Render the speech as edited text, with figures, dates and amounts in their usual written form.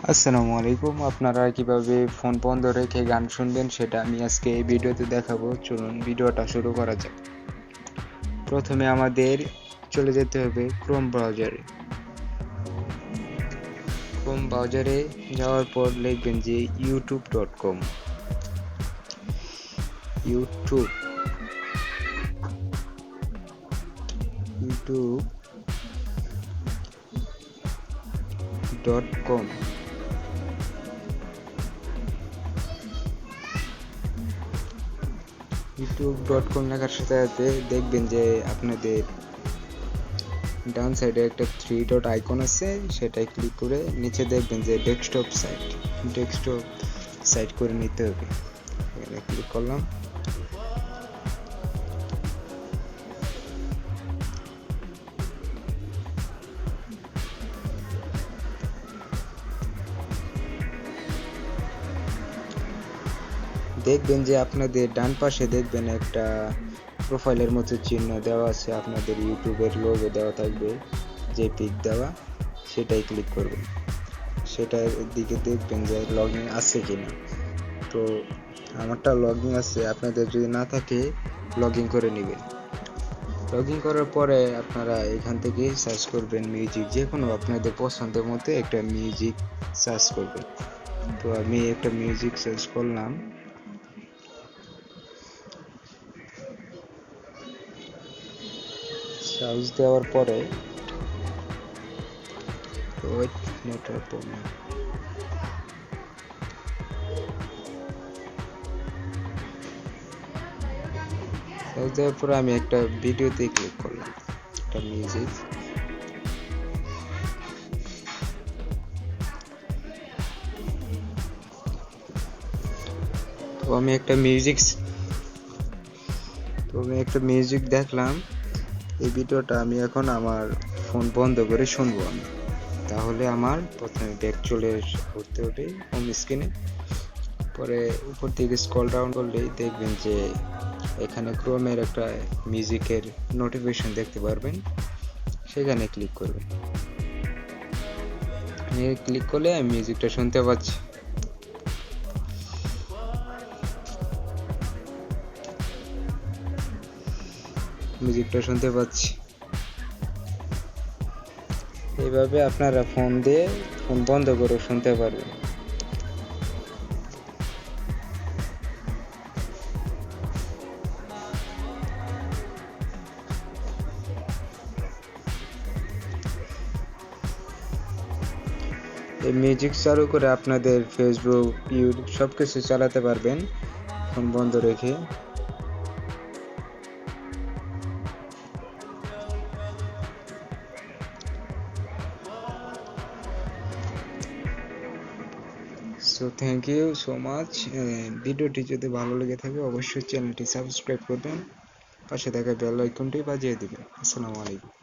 আসসালামু আলাইকুম। আপনারা কিভাবে ফোন বন্ধ রেখে গান শুনবেন সেটা আমি আজকে এই ভিডিওতে দেখাবো। চলুন ভিডিওটা শুরু করা যাক। প্রথমে আমাদের চলে যেতে হবে ক্রোম ব্রাউজারে যাওয়ার পর লিখবেন যে youtube.com youtube.com youtube.com লেখার সাথে সাথে দেখবেন যে আপনাদের ডান সাইডে একটা 3 ডট আইকন আছে, সেটাই ক্লিক করে নিচে দেখবেন যে ডেস্কটপ সাইট করে নিতে হবে। এখানে ক্লিক করলাম। দেখবেন যে আপনাদের ডান পাশে দেখবেন একটা প্রোফাইলের মতো চিহ্ন দেওয়া আছে, আপনাদের ইউটিউবের লোগো দেওয়া থাকবে, যে পিক দেওয়া, সেটাই ক্লিক করবেন। সেটার দিকে দেখবেন যে লগইন আছে কিনা। তো আমারটা লগইন আছে, আপনাদের যদি না থাকে লগইন করে নেবেন। লগইন করার পরে আপনারা এখান থেকে সার্চ করবেন মিউজিক, যে কোনো আপনাদের পছন্দের মতো একটা মিউজিক সার্চ করবেন। তো আমি একটা মিউজিক সার্চ করলাম। সার্চ দেওয়ার পরে নেটওয়ার্ক প্রবলেম, সার্চ দেওয়ার পরে আমি একটা ভিডিওতে ক্লিক করলাম, একটা মিউজিক। তো আমি একটা মিউজিক দেখলাম। এই ভিডিওটা আমি এখন আমার ফোন বন্ধ করে শুনবো আমি। তাহলে আমার প্রথমে ব্যাক চলে করতে হবে হোম স্ক্রিনে, পরে উপর থেকে স্ক্রল ডাউন করলেই দেখবেন যে এখানে ক্রোমের একটা মিউজিকের নোটিফিকেশন দেখতে পারবেন, সেখানে ক্লিক করবেন। ক্লিক করলে আমি মিউজিকটা শুনতে পাচ্ছি। এইভাবে আপনারা ফোন বন্ধ করে শুনতে পারবেন। এই মিউজিক চালু করে আপনাদের ফেসবুক, ইউটিউব সবকিছু চালাতে পারবেন ফোন বন্ধ রেখে। So thank you so much. ভিডিওটি যদি ভালো লেগে থাকে অবশ্যই চ্যানেলটি সাবস্ক্রাইব করবেন, পাশে থাকা বেল আইকনটি বাজিয়ে দিবেন। আসসালামু আলাইকুম।